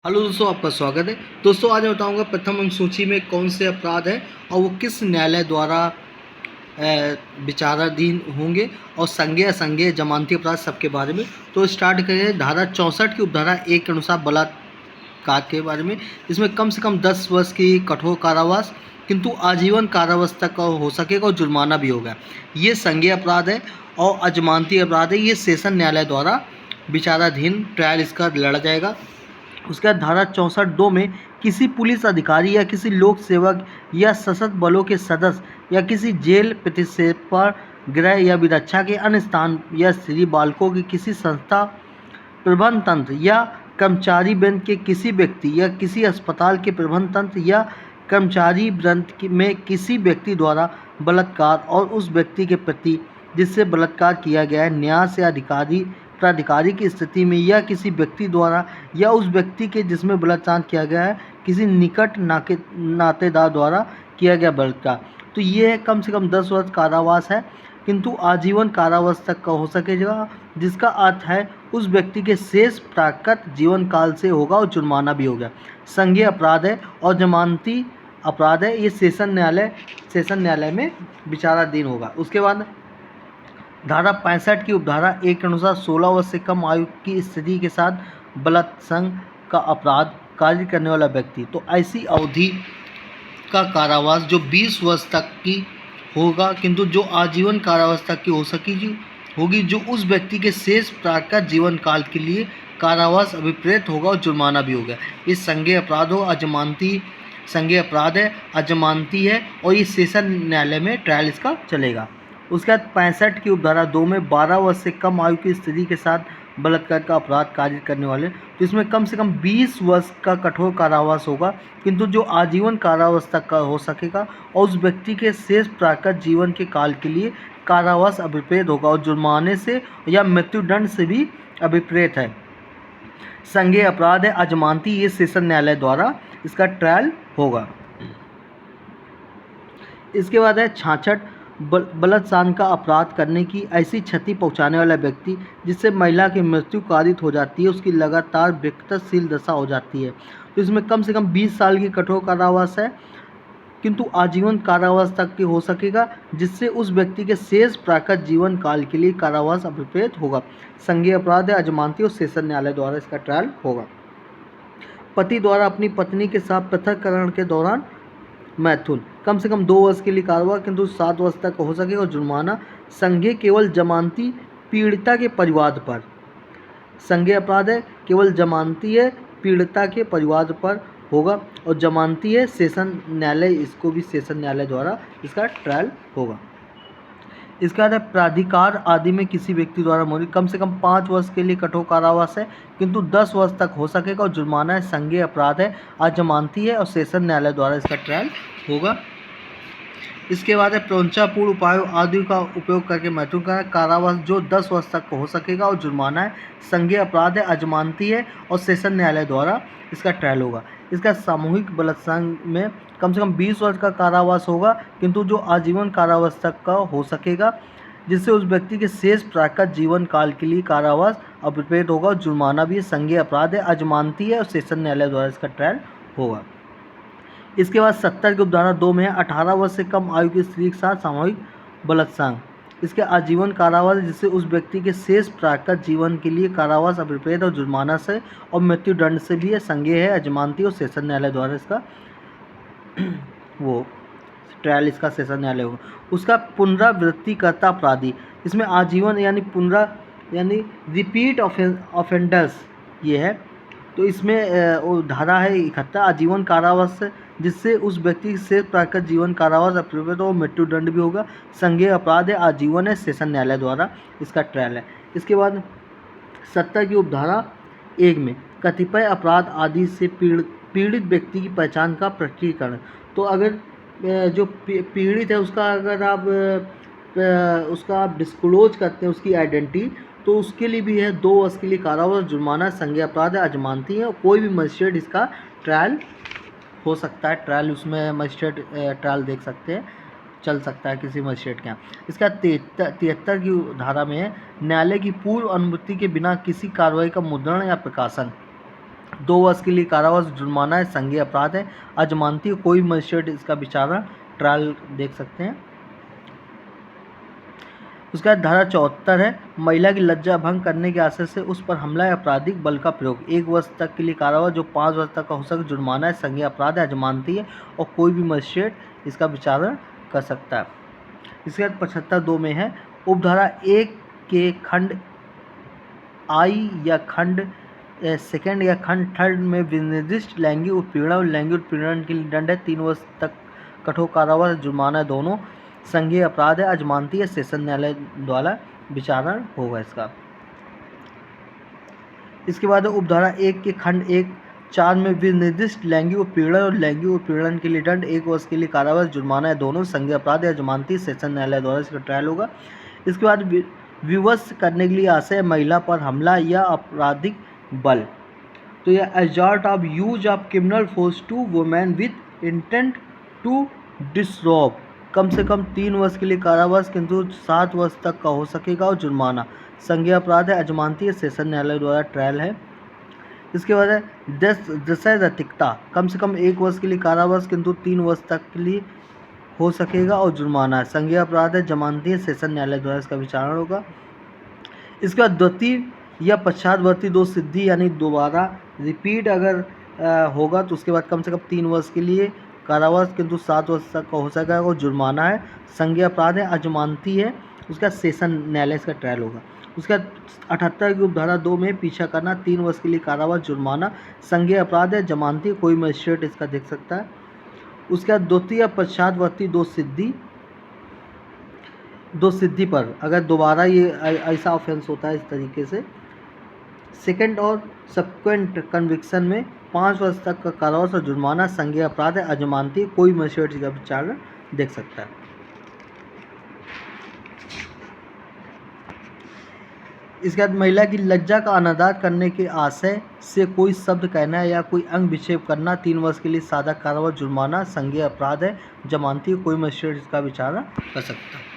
Hello दोस्तों, आपका स्वागत है। दोस्तों, आज मैं बताऊंगा प्रथम अनुसूची में कौन से अपराध हैं और वो किस न्यायालय द्वारा विचाराधीन होंगे, और संज्ञेय असंज्ञेय जमानती अपराध सबके बारे में। तो स्टार्ट करें धारा 64 की उपधारा 1 के अनुसार बलात्कार के बारे में। इसमें कम से कम 10 वर्ष की कठोर कारावास किंतु आजीवन कारावास तक हो सकेगा और जुर्माना भी होगा। ये संज्ञेय अपराध है और अजमानती अपराध है। ये सेशन न्यायालय द्वारा विचाराधीन ट्रायल इसका लड़ा जाएगा। उसके बाद धारा 64(2) में किसी पुलिस अधिकारी या किसी लोक सेवक या सशस्त्र बलों के सदस्य या किसी जेल प्रतिक्षेपण गृह या विरक्षा के अन्य स्थान या स्त्री बालकों की किसी संस्था प्रबंध तंत्र या कर्मचारी वृंद के किसी व्यक्ति या किसी अस्पताल के प्रबंध तंत्र या कर्मचारी वृंद में किसी व्यक्ति द्वारा बलात्कार और उस व्यक्ति के प्रति जिससे बलात्कार किया गया है न्यास या अधिकारी प्राधिकारी की स्थिति में या किसी व्यक्ति द्वारा या उस व्यक्ति के जिसमें बलात्कार किया गया है किसी निकट नातेदार द्वारा किया गया बलात्कार। तो ये है कम से कम 10 वर्ष कारावास है किंतु आजीवन कारावास तक का हो सकेगा, जिसका अर्थ है उस व्यक्ति के शेष प्राकृत जीवन काल से होगा और जुर्माना भी होगा। संज्ञेय अपराध है और जमानती अपराध है। ये सेशन न्यायालय में विचाराधीन होगा। उसके बाद धारा 65 की उपधारा 1 के अनुसार 16 वर्ष से कम आयु की स्त्री के साथ बलात्संग का अपराध कार्य करने वाला व्यक्ति, तो ऐसी अवधि का कारावास जो 20 वर्ष तक की होगा किंतु जो आजीवन कारावास तक की होगी, जो उस व्यक्ति के शेष प्राकृत जीवन काल के लिए कारावास अभिप्रेत होगा और जुर्माना भी होगा। ये संज्ञेय अपराध हो, संज्ञेय अपराध है, अजमानती है और ये सेशन न्यायालय में ट्रायल इसका चलेगा। उसके बाद 65 की उपधारा 2 में 12 वर्ष से कम आयु की स्त्री के साथ बलात्कार का अपराध कार्य करने वाले, तो इसमें कम से कम 20 वर्ष का कठोर कारावास होगा किंतु जो आजीवन कारावास तक का हो सकेगा और उस व्यक्ति के शेष प्राकृत जीवन के काल के लिए कारावास अभिप्रेत होगा और जुर्माने से या मृत्युदंड से भी अभिप्रेत है। संज्ञेय अपराध है, अजमानती, ये सेशन न्यायालय द्वारा इसका ट्रायल होगा। इसके बाद है 66 बलात्कार का अपराध करने की ऐसी क्षति पहुंचाने वाला व्यक्ति जिससे महिला की मृत्यु कारित हो जाती है, उसकी लगातार विकटशील दशा हो जाती है, तो इसमें कम से कम 20 साल की कठोर कारावास है किंतु आजीवन कारावास तक की हो सकेगा, जिससे उस व्यक्ति के शेष प्राकृत जीवन काल के लिए कारावास अभिप्रेत होगा। संज्ञेय अपराध है, अजमानती और सेशन न्यायालय द्वारा इसका ट्रायल होगा। पति द्वारा अपनी पत्नी के साथ पृथककरण के दौरान मैथुन, कम से कम 2 वर्ष के लिए कारावास किंतु 7 वर्ष तक हो सकेगा और जुर्माना। संज्ञेय केवल जमानती पीड़िता के परिवार पर, संज्ञेय अपराध है, केवल जमानती है, पीड़िता के परिवार पर होगा और जमानती है सेशन न्यायालय, इसको भी सेशन न्यायालय द्वारा इसका ट्रायल होगा। इसके बाद है प्राधिकार आदि में किसी व्यक्ति द्वारा मौजूद, कम से कम 5 वर्ष के लिए कठोर कारावास है किंतु 10 वर्ष तक हो सकेगा और जुर्माना है। संज्ञेय अपराध है, अजमानती है और सेशन न्यायालय द्वारा इसका ट्रायल होगा। इसके बाद है प्रवंचापूर्ण उपायों आदि का उपयोग करके मैथुन का कारावास जो 10 वर्ष तक हो सकेगा और जुर्माना है। संज्ञेय अपराध है, अजमानती है और सेशन न्यायालय द्वारा इसका ट्रायल होगा। इसका सामूहिक बलात्कार में कम से कम 20 वर्ष का कारावास होगा किंतु जो आजीवन कारावास तक का हो सकेगा, जिससे उस व्यक्ति के शेष प्राकृत जीवन काल के लिए कारावास अभिप्रेत होगा और जुर्माना भी। संज्ञेय अपराध है, अजमानती है और सेशन न्यायालय द्वारा इसका ट्रायल होगा। इसके बाद 70 की उपधारा 2 में 18 वर्ष से कम आयु की स्त्री के साथ सामूहिक बलात्कार, इसके आजीवन कारावास, जिससे उस व्यक्ति के शेष प्राकृत जीवन के लिए कारावास अभिप्रेत और जुर्माना से और मृत्युदंड से भी है। संज्ञेय है, अजमानती और सेशन न्यायालय द्वारा इसका वो ट्रायल इसका सेशन न्यायालय होगा। उसका पुनरावृत्तिकर्ता अपराधी, इसमें आजीवन यानी रिपीट ऑफेंडर्स ये है, तो इसमें वो धारा है 71 आजीवन कारावास, जिससे उस व्यक्ति से प्राकृत जीवन कारावास अभिप्रेत और मृत्युदंड भी होगा। संज्ञेय अपराध है, आजीवन है, सेशन न्यायालय द्वारा इसका ट्रायल है। इसके बाद 70 की उपधारा 1 में कतिपय अपराध आदि से पीड़ित व्यक्ति की पहचान का प्रकटीकरण, तो अगर जो पीड़ित है उसका अगर आप उसका डिस्क्लोज करते हैं उसकी आइडेंटिटी, तो उसके लिए भी है 2 वर्ष के लिए कारावास, जुर्माना। संज्ञेय अपराध है, अजमानती है और कोई भी मजिस्ट्रेट इसका ट्रायल हो सकता है। ट्रायल उसमें मजिस्ट्रेट ट्रायल देख सकते हैं, चल सकता है किसी मजिस्ट्रेट के यहाँ। इसका 73 की धारा में है न्यायालय की पूर्व अनुमति के बिना किसी कार्रवाई का मुद्रण या प्रकाशन, 2 वर्ष के लिए कारावास, जुर्माना है, संज्ञेय अपराध है, अजमानती कोई मजिस्ट्रेट इसका विचारणा ट्रायल देख सकते हैं। उसके बाद धारा 74 है, महिला की लज्जा भंग करने के आशय से उस पर हमला या आपराधिक बल का प्रयोग, 1 वर्ष तक के लिए कारावास जो 5 वर्ष तक का हो सके, जुर्माना है, संज्ञेय अपराध है, अजमानती है और कोई भी मजिस्ट्रेट इसका विचारण कर सकता है। इसके बाद 75(2) में है, उपधारा 1 के खंड आई या खंड सेकंड या खंड थर्ड में विनिर्दिष्ट लैंगिक उत्पीड़न और लैंगिक उत्पीड़न के लिए दंड है 3 वर्ष तक कठोर कारावास, जुर्माना दोनों, संज्ञेय अपराध है, अजमानती है, सेशन न्यायालय द्वारा विचारण होगा इसका। इसके बाद उपधारा 1 के खंड 1(4) में विनिर्दिष्ट लैंगिक उत्पीड़न और लैंगिक उत्पीड़न के लिए दंड 1 वर्ष के लिए कारावास, जुर्माना है दोनों, संज्ञेय अपराध है, अजमानती, सेशन न्यायालय द्वारा इसका ट्रायल होगा। इसके बाद विवश करने के लिए आशय महिला पर हमला या आपराधिक बल, तो यह assault of use of criminal force to women with intent to disrobe, कम से कम 3 वर्ष के लिए कारावास किंतु 7 वर्ष तक का हो सकेगा और जुर्माना, संज्ञेय अपराध है, अजमानती है, सेशन न्यायालय द्वारा ट्रायल है। इसके बाद है दशय रतिकता, कम से कम 1 वर्ष के लिए कारावास किंतु 3 वर्ष तक के लिए हो सकेगा और जुर्माना है, संज्ञेय अपराध है, जमानती है, सेशन न्यायालय द्वारा इसका विचारण होगा। इसके बाद द्वितीय या पश्चातवर्ती 2 सिद्धि यानी दोबारा रिपीट अगर होगा तो उसके बाद कम से कम 3 वर्ष के लिए कारावास किंतु 7 वर्ष तक का हो सकेगा और जुर्माना है, संज्ञेय अपराध है, अजमानती है, उसका सेशन न्यायालय इसका ट्रायल होगा। उसके बाद 78 की उपधारा 2 में पीछा करना 3 वर्ष के लिए कारावास, जुर्माना, संज्ञेय अपराध है, जमानती, कोई मजिस्ट्रेट इसका देख सकता है। उसके बाद द्वितीय या पश्चातवर्ती 2 सिद्धि पर अगर दोबारा ये ऐसा ऑफेंस होता है इस तरीके से, सेकेंड और सबक्वेंट कन्विक्शन में 5 वर्ष तक का कारावास और जुर्माना, संज्ञेय अपराध है, अजमानती, कोई मजिस्ट्रेट इसका विचारण देख सकता है। इसके बाद महिला की लज्जा का अनादर करने के आशय से कोई शब्द कहना या कोई अंग विक्षेप करना, 3 वर्ष के लिए सादा कारावास, जुर्माना, संज्ञेय अपराध है, जमानती, कोई मजिस्ट्रेट इसका विचारण कर सकता है।